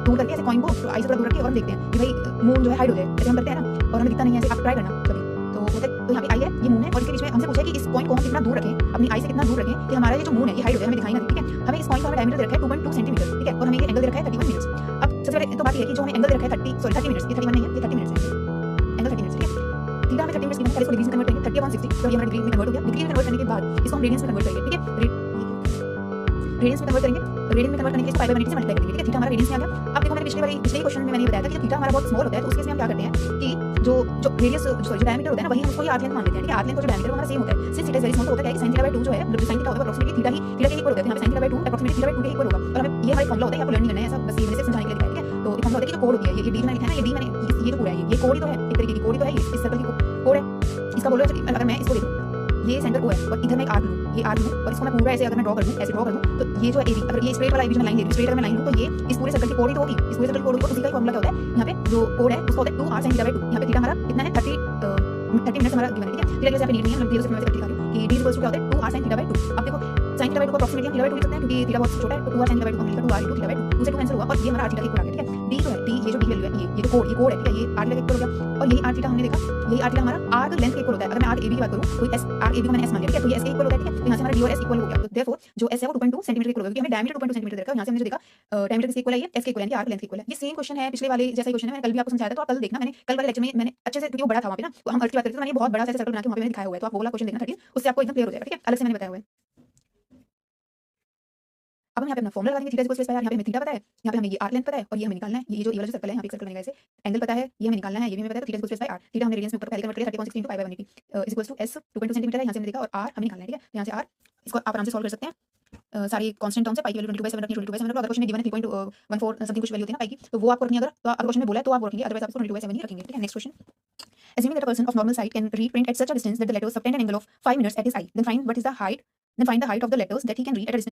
दूर करके ऐसे कॉइन को तो आई से थोड़ा दूर रख के और हम देखते हैं कि भाई मून जो है हाइड हो जाए, ऐसे हम करते हैं ना और हमें दिखता नहीं है, ऐसे आप ट्राई करना कभी। तो यहाँ पे आई है, ये मून है और इसके बीच में हमसे पूछा है कि इस पॉइंट को हम कितना दूर रखें, अपनी आई से कितना दूर रखें कि हमारा ये जो मून है ये हाइड हो जाए, हमें दिखाई ना दे, ठीक है। हमें इस पॉइंट का हमें डायमीटर दे रखा है 2.2 सेंटीमीटर, ठीक है, और हमें ये एंगल दे रखा है 31 मिनट्स। अब सबसे पहले तो बात ये है कि जो हमें एंगल दे रखा है 30 मिनट्स, ये 31 नहीं है, ये 30 मिनट्स है, एंगल 30 मिनट्स, ठीक है। थीटा हमें 30 मिनट्स की है, इसको डिग्री में कन्वर्ट करेंगे 30/60, तो ये हमारा डिग्री में कन्वर्ट हो गया। डिग्री में कन्वर्ट करने के बाद इसको हम रेडियंस में कन्वर्ट करेंगे, ठीक है। रेडियंस में कन्वर्ट करेंगे, रेडियन में कन्वर्ट करने के लिए पाई/90 से मल्टीप्लाई करेंगे, ठीक है। थीटा हमारा रेडियंस में आ गया। अब देखो मैंने पिछले क्वेश्चन में मैंने बताया था कि थीटा हमारा बहुत स्मॉल होता है, तो उसके लिए हम क्या करते हैं कि जो रेडियस सॉरी जो डायमीटर होता है ना, वही हम उसको ही आर्क लेंथ मान लेते हैं, ठीक है। आर्क लेंथ और जो डायमीटर हमारा सेम होता है। Since theta is very small, तो होता है कि sin थीटा/2 जो है मतलब sin थीटा होगा अप्रोक्सीमेटली थीटा के इक्वल होता है। यहाँ पे sin थीटा/2 अप्रोक्सीमेटली थीटा/2 के इक्वल होगा और हमें ये हमारा फॉर्मूला होता है, आपको लर्न नहीं करना है, ऐसा बस ये मैंने सिर्फ समझाने के लिए दिखाया, ठीक है। तो एक फॉर्मूला होता है कि जो कोड होती है, ये डी मैंने लिखा है ना, ये डी मैंने ये जो पूरा है, ये कोड ही तो है, एक तरीके की कोड ही तो है, इस सर्कल की कोड है। इसका बोलो अगर मैं इसको देखूं, ये सेंटर को है और इधर मैं एक आर्क लूं, ये आर्क लूं और इसको मैं पूरा ऐसे अगर मैं ड्रॉ कर दूं, ऐसे ड्रॉ कर दूं, तो ये जो है एबी, अगर ये स्ट्रेट वाला एबी में लाइन दे दूं, स्ट्रेट अगर मैं लाइन लूं तो ये इस पूरे सर्कल की कोड ही तो होगी, इस पूरे सर्कल की कोड होगी। तो उसी का फॉर्मूला क्या होता है, यहाँ पे जो कोड है उसका होता है 2r sin थीटा/2। यहाँ पे थीटा हमारा कितना है 30 मिनट्स हमारा गिवन है, ठीक है। थीटा के लिए यहाँ पे नीड नहीं है, मतलब 0 से मैं वैसे दिखा रही हूं कि d इक्वल्स टू क्या होता है 2r sin थीटा/2। अब देखो sin थीटा/2 को अप्रोक्सीमेटली हम थीटा/2 लिख सकते हैं क्योंकि थीटा बहुत छोटा है, तो 2r sin थीटा/2 को हम लिखकर 2r into थीटा/2, 2 से 2 कैंसिल हुआ और ये हमारा r थीटा के इक्वल आ गया, ठीक है। d जो है d, ये जो d वैल्यू है, ये जो कोड है, ठीक है, ये r थीटा के इक्वल हो गया और यही r थीटा हमने देखा, यही r थीटा हमारा आर्क लेंथ के इक्वल होता है। अगर मैं आर्क ab की बात करूं तो s आर्क ab को मैंने s मान लिया, ठीक है, तो ये s के इक्वल होता है, ठीक है। तो यहाँ से हमारा d और s इक्वल हो गया, तो देयरफॉर जो s है वो 2.2 सेंटीमीटर के इक्वल होगा क्योंकि हमें डायमीटर 2.2 सेंटीमीटर दे रखा है। यहाँ से हमने जो देखा डायमीटर किसके इक्वल है, ये s के इक्वल है, यानी आर्क लेंथ के इक्वल है। ये सेम क्वेश्चन है, पिछले वाले जैसा ही क्वेश्चन है, मैंने कल भी आपको समझाया था, तो आप कल देखना, मैंने कल वाले लेक्चर में मैंने अच्छे से, क्योंकि वो बड़ा था वहाँ पे ना, तो हम अर्थ की बात करते थे, मैंने बहुत बड़ा सा सर्कल बना के वहाँ पे मैंने दिखाया हुआ है, तो आप वो वाला क्वेश्चन देखना 13, उससे आपको एकदम क्लियर हो जाएगा, ठीक है, अलग से मैंने बताया हुआ है। अब हम यहाँ पे अपना फॉर्मूला लगाएंगे, थीटा इक्वल्स टू s/r। यहाँ पे हमें थीटा पता है, यहाँ पे हमें ये आर्क लेंथ पता है और ये हमें निकालना है, ये वाला जो सर्कल है, यहाँ पे एक सर्कल बनेगा ऐसे, एंगल पता है, ये हमें निकालना है, ये भी हमें पता है, तो theta equals to s/r। Theta हमने रेडियंस में ऊपर पहले कन्वर्ट किया 30/60 into पाई/180 is equals to s 2.2 centimetre है, यहाँ से हमने देखा और r हमें निकालना है, ठीक है। तो यहाँ से r इसको आप आराम से सॉल्व कर सकते हैं, सारी कांस्टेंट टर्म्स है, पाई की वैल्यू 22/7 रखनी, 22/7 अगर क्वेश्चन में गिवन है 3.14 समथिंग कुछ वैल्यू होती है ना पाई की, तो वो आपको रखनी है। अगर क्वेश्चन में बोला है तो आप वो रखेंगे, अदरवाइज आप इसको 22/7 ही रखेंगे, ठीक है। Next question, assuming that a person of normal sight can read print at such a distance that the letters subtend an angle of 5 minutes at his eye, then find the height of the letters that he can read at a